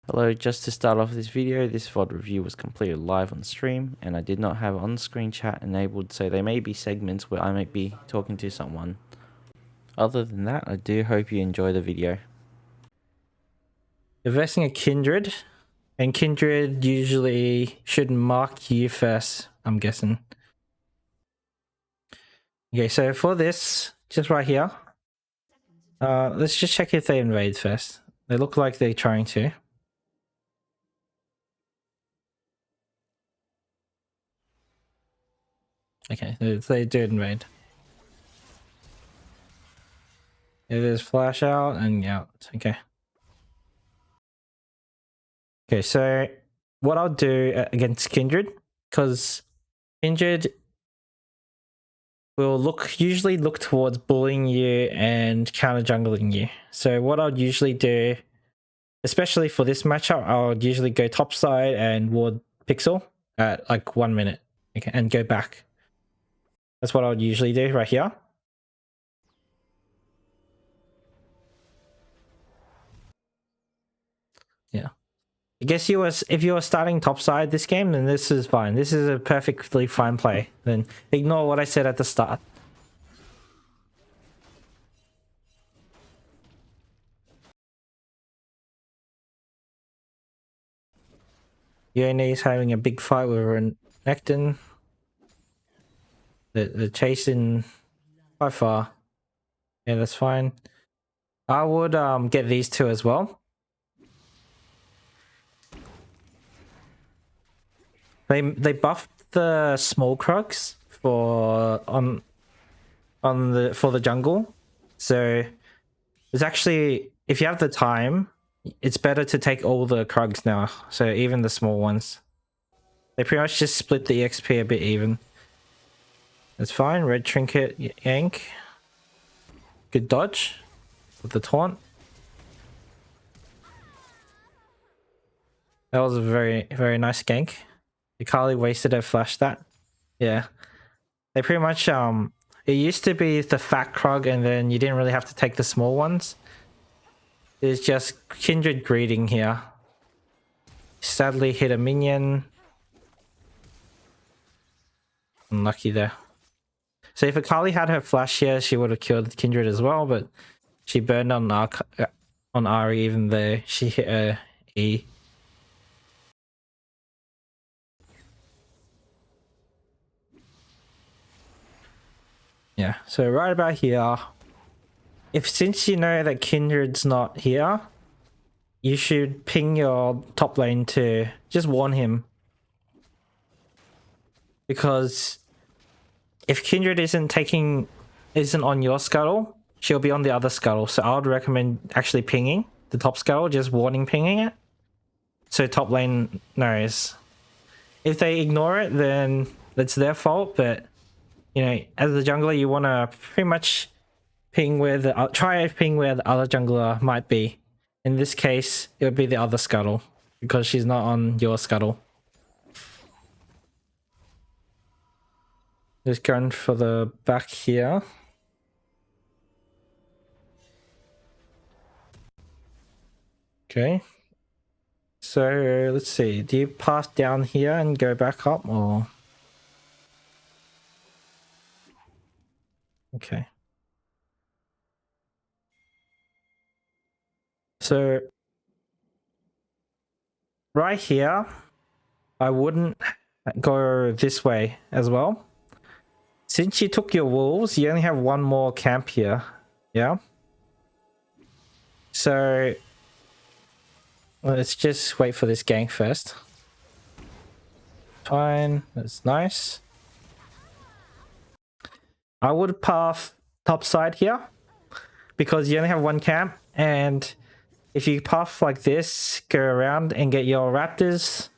Hello, just to start off this video, this VOD review was completed live on stream and I did not have on-screen chat enabled, so there may be segments where I might be talking to someone. Other than that, I do hope you enjoy the video. You're versing a Kindred, and Kindred usually should mark you first, I'm guessing. Okay, so for this, just right here, let's just check if they invade first. They look like they're trying to. Okay, they do invade. It is flash out and out. Okay. Okay, so what I'll do against Kindred, because Kindred will usually look towards bullying you and counter jungling you. So what I'll usually do, especially for this matchup, I'll usually go topside and ward Pixel at like 1 minute, okay, and go back. That's what I'll usually do right here. Yeah. I guess if you were starting topside this game, then this is fine. This is a perfectly fine play. Then ignore what I said at the start. Yone is having a big fight with Renekton. They're chasing by far. Yeah, that's fine. I would get these two as well. They buffed the small Krugs for the jungle. So it's actually, if you have the time, it's better to take all the Krugs now. So even the small ones. They pretty much just split the XP a bit even. That's fine. Red Trinket yank. Good dodge with the taunt. That was a very, very nice gank. Akali wasted her flash that. Yeah. They pretty much it used to be the fat Krug and then you didn't really have to take the small ones. It's just Kindred greeting here. Sadly hit a minion. Unlucky there. So if Akali had her flash here, she would have killed Kindred as well, but she burned on Ari even though she hit her E. Yeah, so right about here, since you know that Kindred's not here, you should ping your top lane to just warn him. Because if Kindred isn't on your scuttle, she'll be on the other scuttle. So I would recommend actually pinging the top scuttle, just warning pinging it. So top lane knows. If they ignore it, then that's their fault, but you know, as a jungler, you want to pretty much try to ping where the other jungler might be. In this case, it would be the other scuttle because she's not on your scuttle. Just going for the back here. Okay. So let's see. Do you pass down here and go back up or? Okay. So right here, I wouldn't go this way as well. Since you took your wolves, you only have one more camp here. Yeah. So let's just wait for this gank first. Fine, that's nice. I would path topside here because you only have one camp, and if you path like this, go around and get your raptors,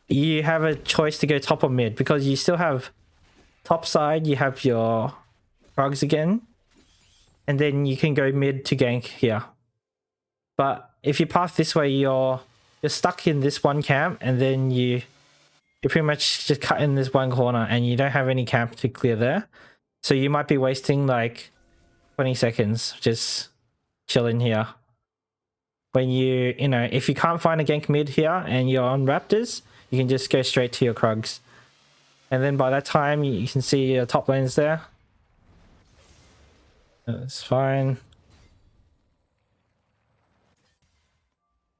you have a choice to go top or mid because you still have topside, you have your Krugs again, and then you can go mid to gank here. But if you path this way, you're stuck in this one camp, and then you're pretty much just cut in this one corner, and you don't have any camp to clear there. So you might be wasting like 20 seconds just chilling here. when you know, if you can't find a gank mid here and you're on Raptors, you can just go straight to your Krugs. And then by that time, you can see your top lanes there. That's fine.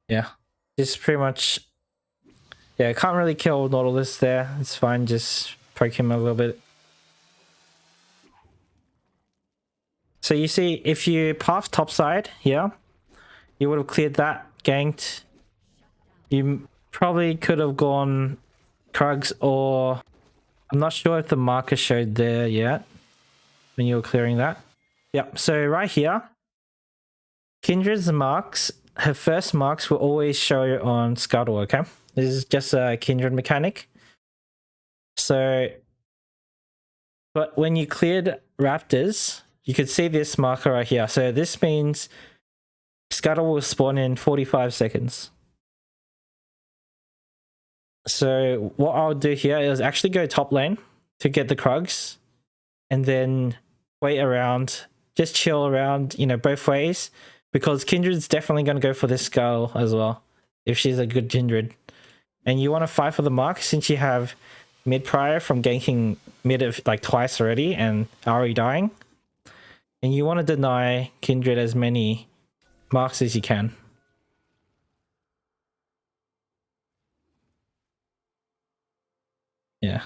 Yeah, just pretty much. Yeah, can't really kill Nautilus there. It's fine, just poke him a little bit. So you see, if you path topside here, you would have cleared that, ganked. You probably could have gone Krugs, or I'm not sure if the marker showed there yet when you were clearing that. Yep, so right here, Kindred's marks, her first marks will always show on Scuttle, okay? This is just a Kindred mechanic. So, but when you cleared Raptors, you could see this marker right here. So this means Scuttle will spawn in 45 seconds. So what I'll do here is actually go top lane to get the Krugs and then wait around, just chill around, you know, both ways, because Kindred's definitely going to go for this Scuttle as well if she's a good Kindred. And you want to fight for the mark since you have mid prior from ganking mid of like twice already and Ari dying. And you want to deny Kindred as many marks as you can. Yeah.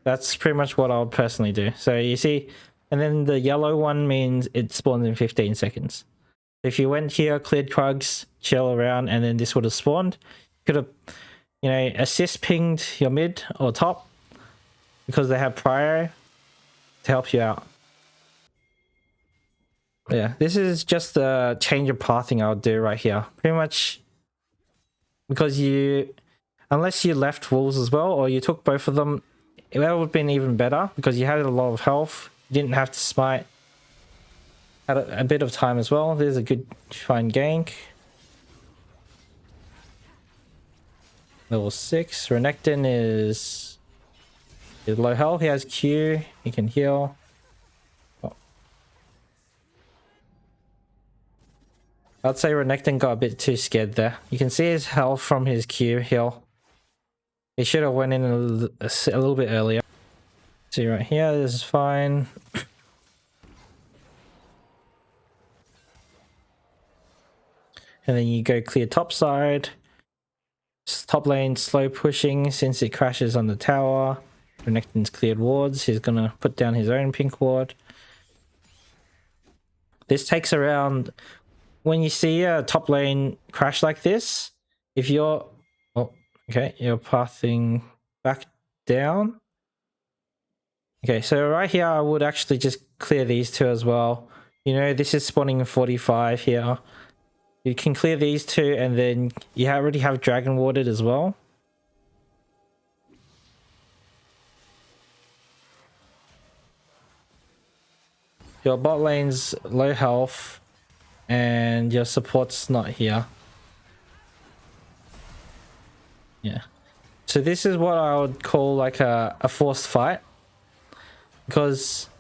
That's pretty much what I would personally do. So you see, and then the yellow one means it spawns in 15 seconds. If you went here, cleared Krugs, chill around, and then this would have spawned, could have, you know, assist pinged your mid or top because they have prior to help you out. Yeah, this is just the change of pathing I would do right here. Pretty much because you, unless you left wolves as well or you took both of them, that would have been even better because you had a lot of health. You didn't have to smite. Had a bit of time as well. There's a good fine gank. Level 6. Renekton is low health. He has Q. He can heal. Oh. I'd say Renekton got a bit too scared there. You can see his health from his Q heal. He should have went in a little bit earlier. See right here, this is fine. And then you go clear top side. Top lane slow pushing since it crashes on the tower. Renekton's cleared wards. He's gonna put down his own pink ward. This takes around, when you see a top lane crash like this, if you're, oh, okay, you're pathing back down. Okay, so right here, I would actually just clear these two as well. You know, this is spawning 45 here. You can clear these two, and then you already have dragon warded as well. Your bot lane's low health, and your support's not here. Yeah. So this is what I would call like a forced fight. Because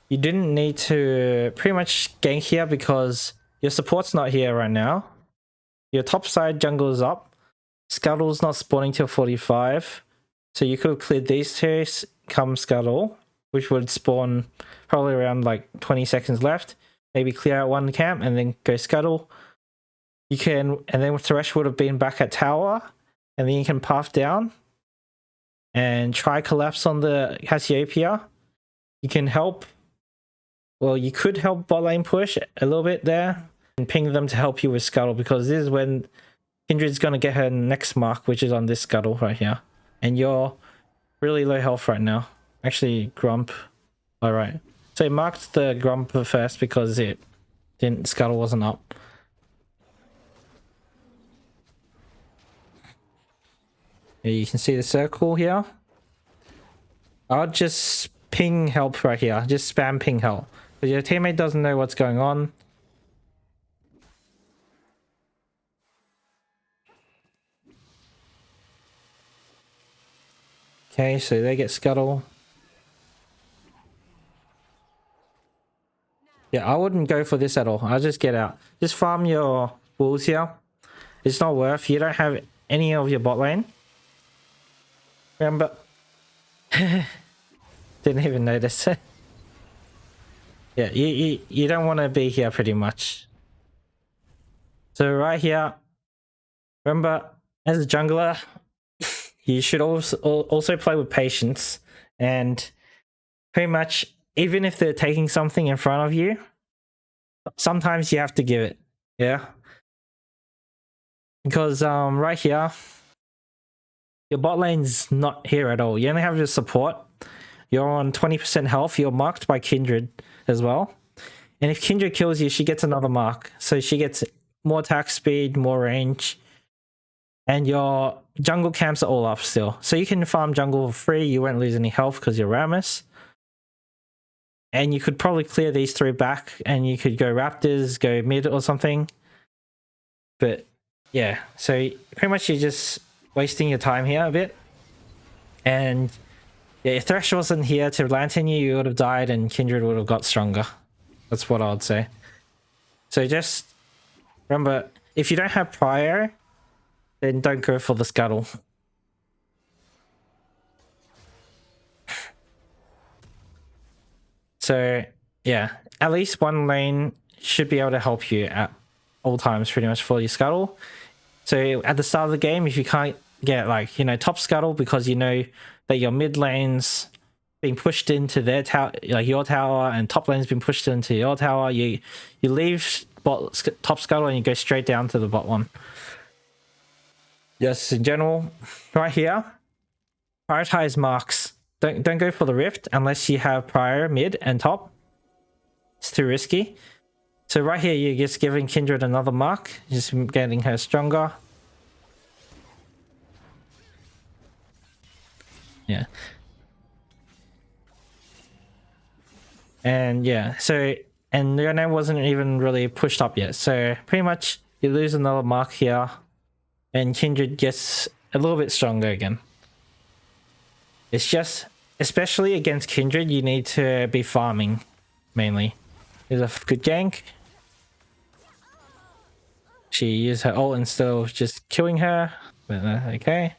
you didn't need to pretty much gank here because your support's not here right now. Your top side jungle is up. Scuttle's not spawning till 45. So you could have cleared these two, come Scuttle, which would spawn probably around like 20 seconds left. Maybe clear out one camp and then go Scuttle. You can, and then Thresh would have been back at tower, and then you can path down and try collapse on the Cassiopeia. You can help, well, you could help bot lane push a little bit there and ping them to help you with Scuttle, because this is when Kindred's going to get her next mark, which is on this Scuttle right here. And you're really low health right now. Actually, Grump. Alright. So it marked the Grump first because it didn't, Scuttle wasn't up. Yeah, you can see the circle here. I'll just ping help right here. Just spam ping help. Because your teammate doesn't know what's going on. Okay, so they get scuttle. Yeah, I wouldn't go for this at all. I'll just get out. Just farm your wolves here. It's not worth. You don't have any of your bot lane. Remember? Didn't even notice. Yeah, you don't want to be here pretty much. So right here, remember, as a jungler, you should also play with patience. And pretty much, even if they're taking something in front of you, sometimes you have to give it. Yeah. Because right here, your bot lane's not here at all. You only have your support. You're on 20% health. You're marked by Kindred as well. And if Kindred kills you, she gets another mark. So she gets more attack speed, more range. And your jungle camps are all up still. So you can farm jungle for free. You won't lose any health because you're Rammus. And you could probably clear these three back. And you could go Raptors, go mid or something. But yeah, so pretty much you're just wasting your time here a bit. And yeah, if Thresh wasn't here to lantern you, you would have died and Kindred would have got stronger. That's what I would say. So just remember, if you don't have prior, then don't go for the scuttle. So yeah, at least one lane should be able to help you at all times pretty much for your scuttle. So at the start of the game, if you can't get like, you know, top scuttle because you know that your mid lane's being pushed into their tower, like your tower, and top lane's been pushed into your tower, you leave top scuttle and you go straight down to the bot one. Just in general, right here, prioritize marks. Don't go for the rift unless you have prior, mid, and top. It's too risky. So right here, you're just giving Kindred another mark, just getting her stronger. Yeah. And yeah, so, and your name wasn't even really pushed up yet. So pretty much you lose another mark here and Kindred gets a little bit stronger again. It's just, especially against Kindred, you need to be farming mainly. Here's a good gank. She used her ult instead of just killing her, but okay.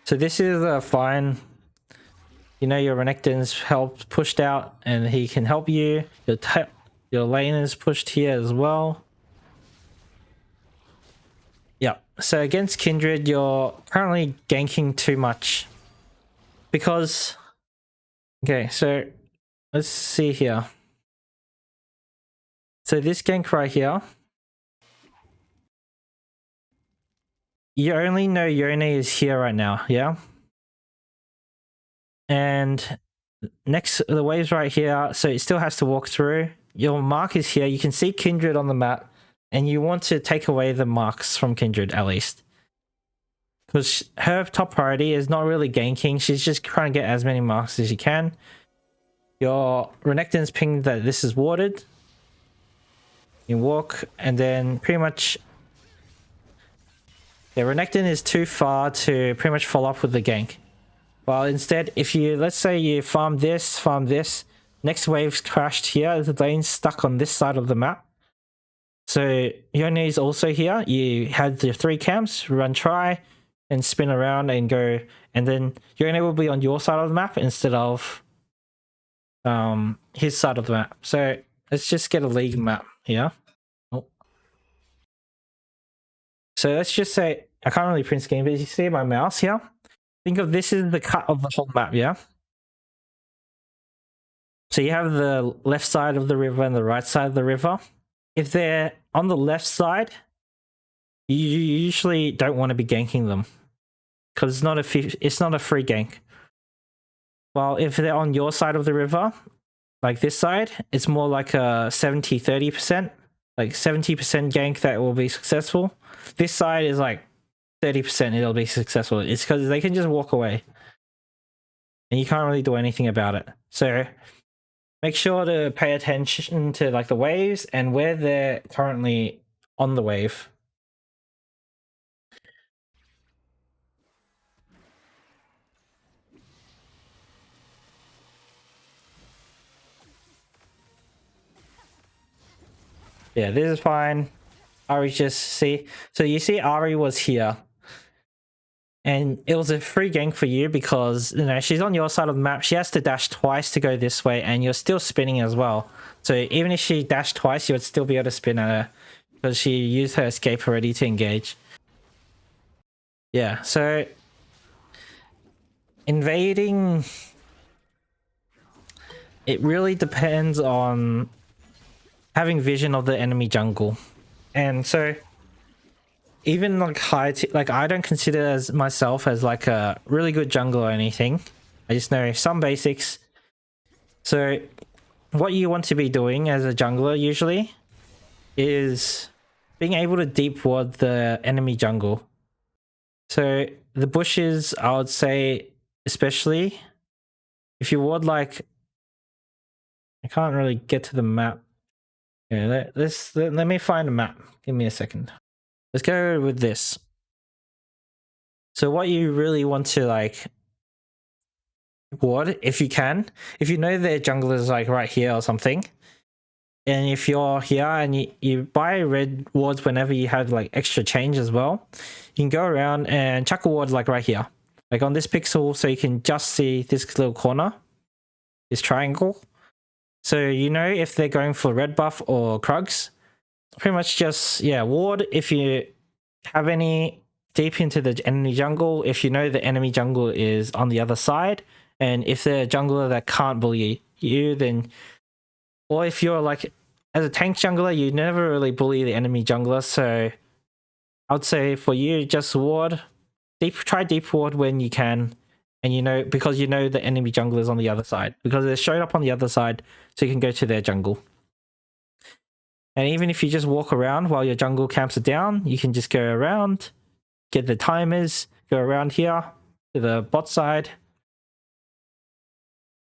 So this is fine. You know, your Renekton's helped pushed out and he can help you. Your lane is pushed here as well. Yep. So against Kindred, you're currently ganking too much. Because... Okay, so let's see here. So this gank right here, you only know Yone is here right now, yeah? And next, the wave's right here, so it still has to walk through. Your mark is here. You can see Kindred on the map, and you want to take away the marks from Kindred at least. Because her top priority is not really ganking. She's just trying to get as many marks as she can. Your Renekton's pinged that this is warded. You walk, and then pretty much... Yeah, Renekton is too far to pretty much follow up with the gank. Well, instead, if you, let's say you farm this, next wave's crashed here, the lane's stuck on this side of the map. So Yone is also here. You had the 3 camps, run try, and spin around and go, and then Yone will be on your side of the map instead of his side of the map. So let's just get a league map here. Oh. So let's just say, I can't really print screen, but you see my mouse here? Think of this as the cut of the whole map, yeah? So you have the left side of the river and the right side of the river. If they're on the left side, you usually don't want to be ganking them because it's not a free gank. While if they're on your side of the river, like this side, it's more like a 70-30%, like 70% gank that will be successful. This side is like 30% it'll be successful. It's because they can just walk away and you can't really do anything about it. So make sure to pay attention to like the waves and where they're currently on the wave. Yeah, this is fine. Ari just see. So you see Ari was here. And it was a free gank for you because, you know, she's on your side of the map. She has to dash twice to go this way, and you're still spinning as well. So even if she dashed twice, you would still be able to spin at her because she used her escape already to engage. Yeah, so invading, it really depends on having vision of the enemy jungle. And so even like like I don't consider as myself as like a really good jungler or anything. I just know some basics. So what you want to be doing as a jungler usually is being able to deep ward the enemy jungle. So the bushes, I would say, especially if you ward like, I can't really get to the map. Yeah, let me find a map. Give me a second. Let's go with this. So what you really want to like ward, if you can, if you know their jungler is like right here or something, and if you're here and you buy red wards whenever you have like extra change as well, you can go around and chuck a ward like right here, like on this pixel, so you can just see this little corner, this triangle. So you know if they're going for red buff or Krugs, pretty much just, yeah, ward if you have any deep into the enemy jungle, if you know the enemy jungle is on the other side, and if they're a jungler that can't bully you, then, or if you're like, as a tank jungler, you never really bully the enemy jungler, so I would say for you, just ward, try deep ward when you can, and you know, because you know the enemy jungler is on the other side, because they're showing up on the other side, so you can go to their jungle. And even if you just walk around while your jungle camps are down, you can just go around, get the timers, go around here to the bot side,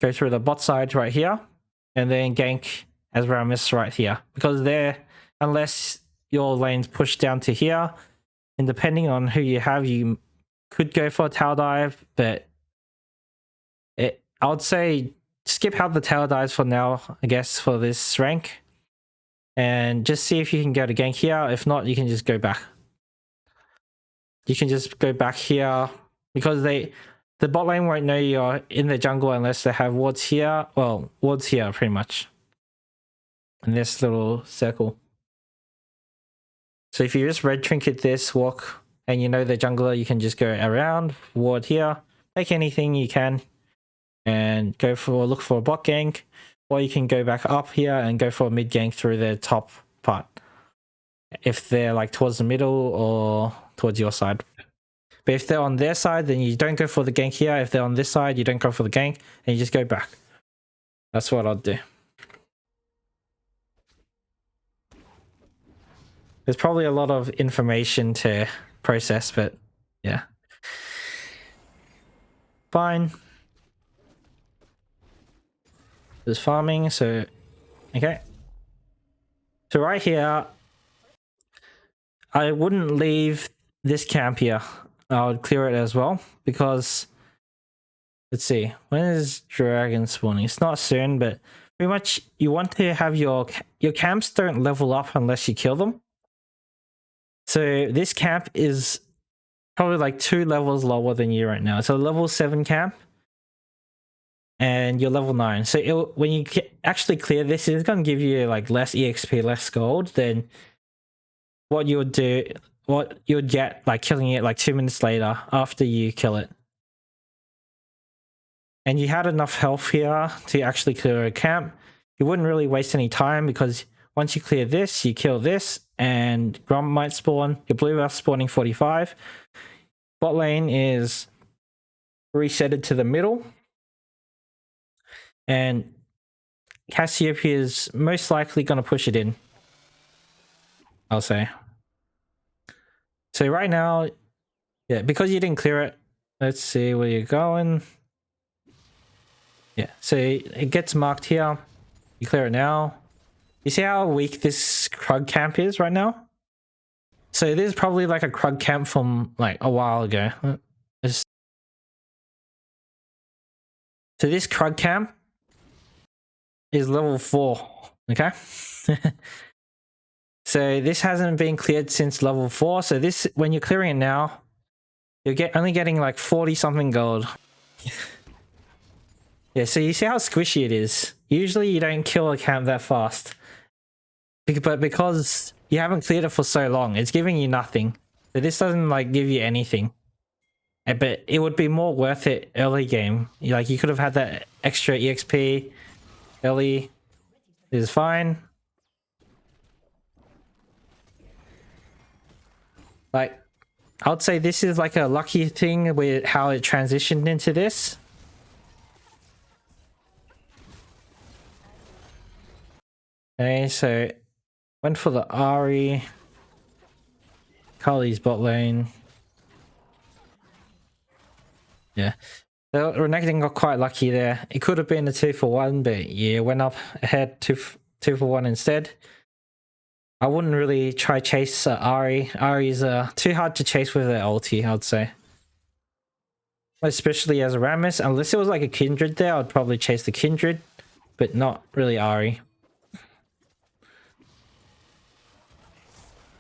go through the bot side right here, and then gank as Rammus right here. Because there, unless your lane's pushed down to here, and depending on who you have, you could go for a tower dive, but I would say skip out the tower dives for now, I guess, for this rank. And just see if you can get a gank here. If not, you can just go back. You can just go back here because the bot lane won't know you're in the jungle unless they have wards here. Well, wards here pretty much. In this little circle. So if you just red trinket this, walk, and you know the jungler, you can just go around, ward here, take anything you can, and go for look for a bot gank. Or you can go back up here and go for a mid gank through the top part. If they're like towards the middle or towards your side. But if they're on their side, then you don't go for the gank here. If they're on this side, you don't go for the gank, and you just go back. That's what I'd do. There's probably a lot of information to process, but yeah. Fine. There's farming, so okay. So right here, I wouldn't leave this camp here. I would clear it as well, because let's see, when is dragon spawning? It's not soon, but pretty much you want to have your camps don't level up unless you kill them. So this camp is probably like 2 levels lower than you right now. It's a level 7 camp, and you're level 9. So when you actually clear this, it's going to give you like less EXP, less gold than what you would do, what you would get like killing it like 2 minutes later after you kill it. And you had enough health here to actually clear a camp. You wouldn't really waste any time, because once you clear this, you kill this, and Grom might spawn. Your blue buff spawning 45. Bot lane is resetted to the middle. And Cassiopeia is most likely going to push it in, I'll say. So right now, yeah, because you didn't clear it, let's see where you're going. Yeah, so it gets marked here. You clear it now. You see how weak this Krug camp is right now? So this is probably like a Krug camp from like a while ago. So this Krug camp is level 4, okay? So this hasn't been cleared since level 4. So this, when you're clearing it now, you're only getting like 40 something gold. Yeah, so you see how squishy it is. Usually you don't kill a camp that fast. But because you haven't cleared it for so long, it's giving you nothing. So this doesn't like give you anything. But it would be more worth it early game. Like you could have had that extra EXP early. This is fine. Like, I would say this is like a lucky thing with how it transitioned into this. Okay, so went for the Ahri. Kali's bot lane. Yeah. So Renekton got quite lucky there. It could have been a 2-for-1, but yeah, went up ahead 2-for-1 instead. I wouldn't really try chase Ahri. Ahri's too hard to chase with their ulti, I'd say. Especially as a Rammus. Unless it was like a Kindred there, I'd probably chase the Kindred. But not really Ahri.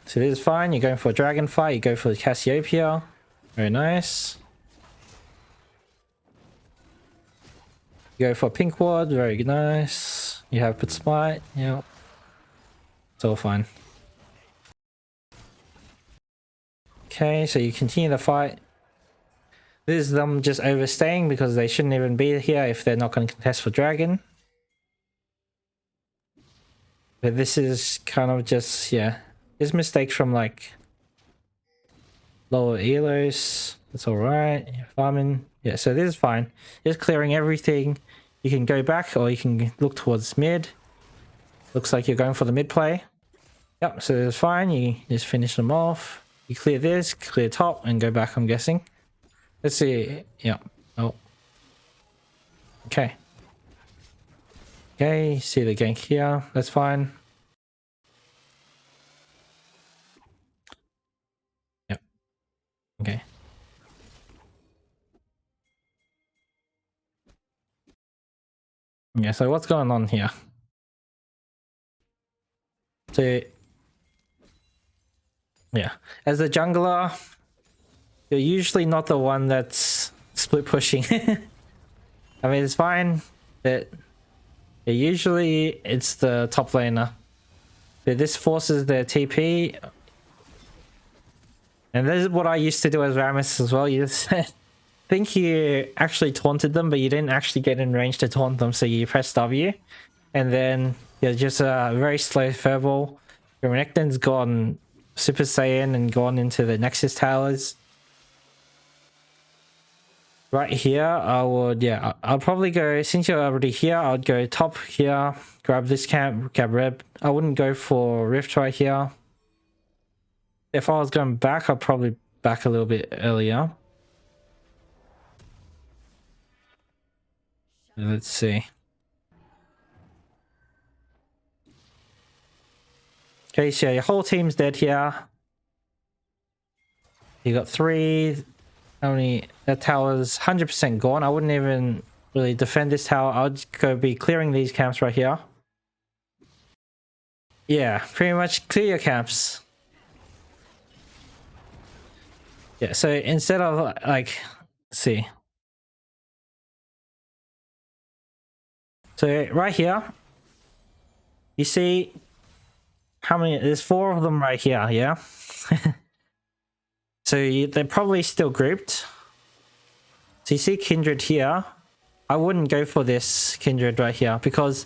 So this is fine. You're going for a dragon fight. You go for the Cassiopeia. Very nice. You go for pink ward. Very nice. You have put smite. Yeah. It's all fine. Okay, so you continue the fight. This is them just overstaying because they shouldn't even be here if they're not going to contest for dragon. But this is kind of just, yeah. There's mistakes from like lower elos. That's alright. You're farming. Yeah, so this is fine. Just clearing everything. You can go back or you can look towards mid. Looks like you're going for the mid play. Yep, so this is fine. You just finish them off. You clear this, clear top, and go back, I'm guessing. Let's see. Yeah. Oh. Okay. Okay, see the gank here. That's fine. Yep. Okay. Yeah, so what's going on here? So, yeah. As a jungler, you're usually not the one that's split pushing. I mean, it's fine, but usually it's the top laner. But this forces their TP. And this is what I used to do as Rammus as well. You just think you actually taunted them, but you didn't actually get in range to taunt them, so you press W. And then you're just a very slow furball. Your Renekton's gone Super Saiyan and gone into the Nexus Towers. Right here, I would, yeah, I'll probably go, since you're already here, I'd go top here, grab this camp, grab Reb. I wouldn't go for Rift right here. If I was going back, I'd probably back a little bit earlier. Let's see. Okay, so your whole team's dead here. You got 3. Only that tower's 100% gone. I wouldn't even really defend this tower. I'd go be clearing these camps right here. Yeah, pretty much clear your camps. Yeah, so instead of like, let's see. So right here, you see how many? There's 4 of them right here. Yeah. So they're probably still grouped. So you see Kindred here. I wouldn't go for this Kindred right here because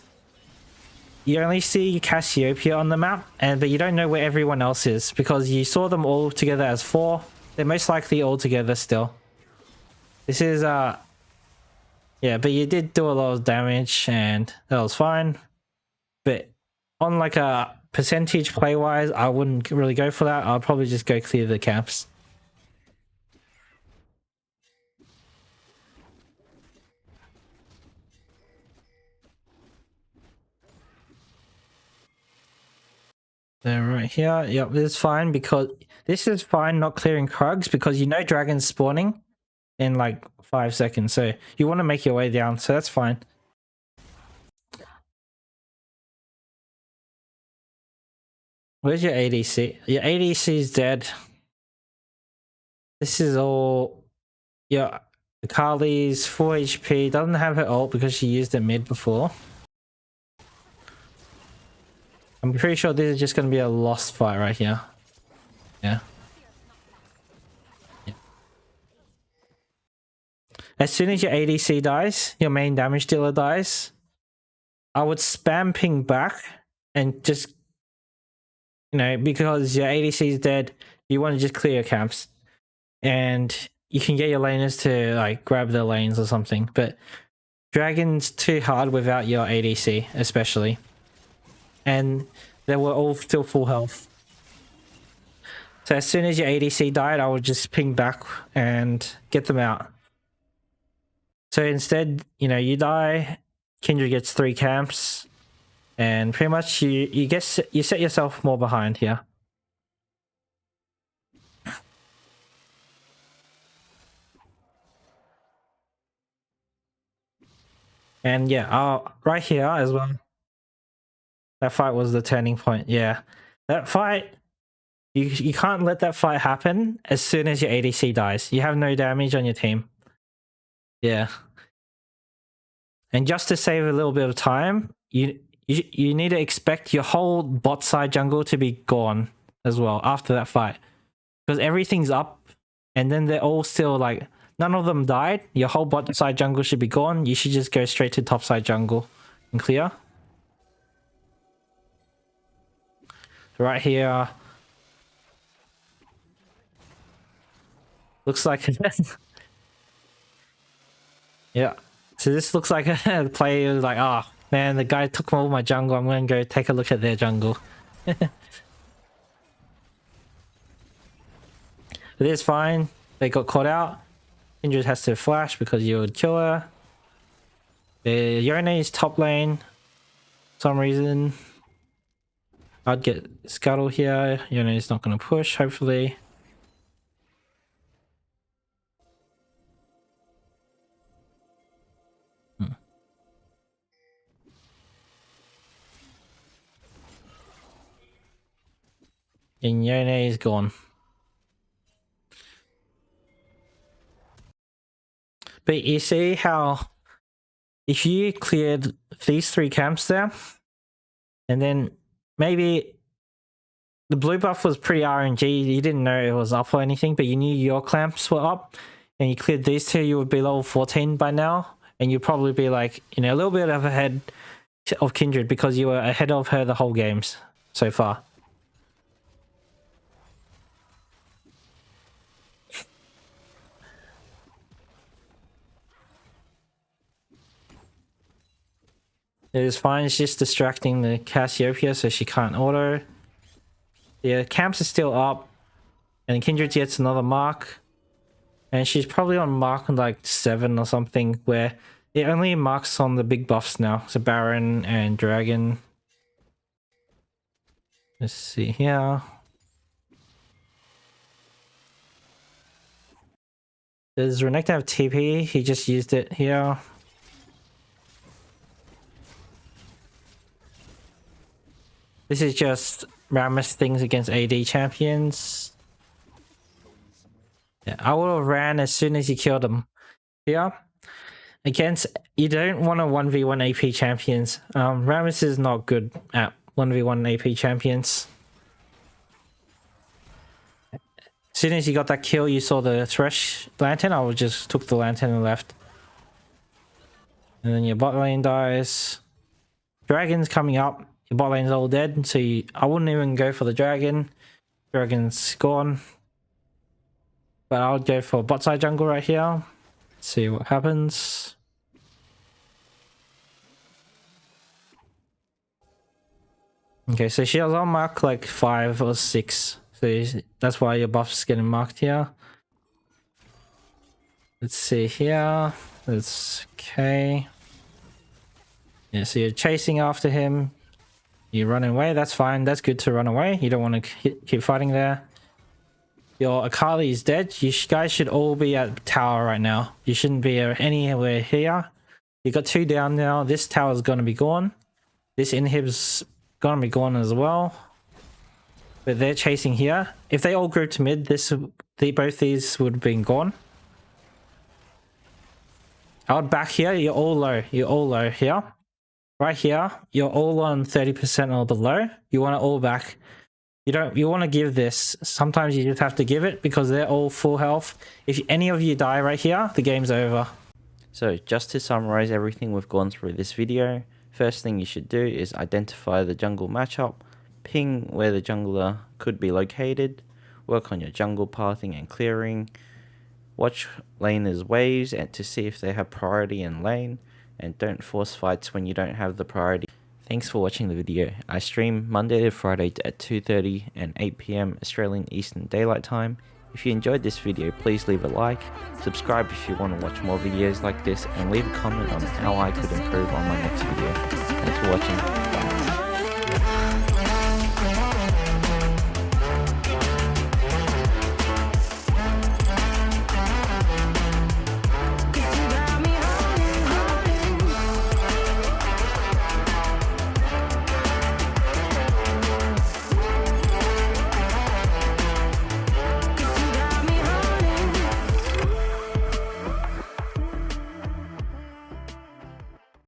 you only see Cassiopeia on the map, but you don't know where everyone else is because you saw them all together as 4. They're most likely all together still. This is yeah, but you did do a lot of damage and that was fine. But on like a percentage play wise, I wouldn't really go for that. I'll probably just go clear the camps. They're right here. Yep, this is fine because this is fine not clearing Krugs because you know dragons spawning in like 5 seconds. So you want to make your way down. So that's fine. Where's your ADC? Your ADC is dead. This is all... Your Akali's 4 HP. Doesn't have her ult because she used it mid before. I'm pretty sure this is just going to be a lost fight right here. Yeah. As soon as your ADC dies, your main damage dealer dies, I would spam ping back and just, you know, because your ADC is dead, you want to just clear your camps. And you can get your laners to like grab their lanes or something. But Dragon's too hard without your ADC, especially. And they were all still full health. So as soon as your ADC died, I would just ping back and get them out. So instead, you know, you die, Kindred gets 3 camps, and pretty much you set yourself more behind here. And yeah, right here as well. That fight was the turning point. Yeah, that fight, you can't let that fight happen as soon as your ADC dies. You have no damage on your team. Yeah. And just to save a little bit of time, you need to expect your whole bot side jungle to be gone as well after that fight. Because everything's up and then they're all still like, none of them died. Your whole bot side jungle should be gone. You should just go straight to top side jungle and clear. Right here. Looks like... yeah. So this looks like a player like, oh man, the guy took all my jungle. I'm going to go take a look at their jungle. It is fine. They got caught out. Kindred has to flash because you would kill her. The Yone is top lane. For some reason. I'd get Scuttle here. Yone is not going to push, hopefully. And Yone is gone. But you see how if you cleared these 3 camps there, and then maybe the blue buff was pretty RNG, you didn't know it was up or anything, but you knew your clamps were up, and you cleared these 2, you would be level 14 by now, and you'd probably be like, you know, a little bit of ahead of Kindred because you were ahead of her the whole games so far. It is fine, it's just distracting the Cassiopeia so she can't auto. Yeah, camps are still up. And Kindred gets another mark. And she's probably on mark like 7 or something, where it only marks on the big buffs now. So Baron and Dragon. Let's see here. Does Renekton have TP? He just used it here. This is just Rammus things against AD champions. Yeah, I would have ran as soon as you killed him. Here, against, you don't want to 1v1 AP champions. Rammus is not good at 1v1 AP champions. As soon as you got that kill, you saw the Thresh lantern. I would just took the lantern and left. And then your bot lane dies. Dragon's coming up. Your bot lane's all dead, so I wouldn't even go for the dragon. Dragon's gone. But I would go for bot side jungle right here. See what happens. Okay, so she was on mark like 5 or 6. So that's why your buff's getting marked here. Let's see here. That's okay. Yeah, so you're chasing after him. You're running away. That's fine. That's good to run away. You don't want to keep fighting there. Your Akali is dead. You guys should all be at tower right now. You shouldn't be anywhere here. You got 2 down now. This tower's going to be gone. This inhib's going to be gone as well. but they're chasing here. If they all grew to mid, both these would have been gone. I would back here. You're all low. You're all low here. Right here, you're all on 30% or below. You want to all back. You want to give this. Sometimes you just have to give it because they're all full health. If any of you die right here, the game's over. So just to summarize everything we've gone through this video, first thing you should do is identify the jungle matchup, ping where the jungler could be located, work on your jungle pathing and clearing, watch laners' waves and to see if they have priority in lane, and don't force fights when you don't have the priority. Thanks for watching the video. I stream Monday to Friday at 2:30 and 8 PM Australian Eastern Daylight Time. If you enjoyed this video, please leave a like, subscribe if you want to watch more videos like this, and leave a comment on how I could improve on my next video. Thanks for watching.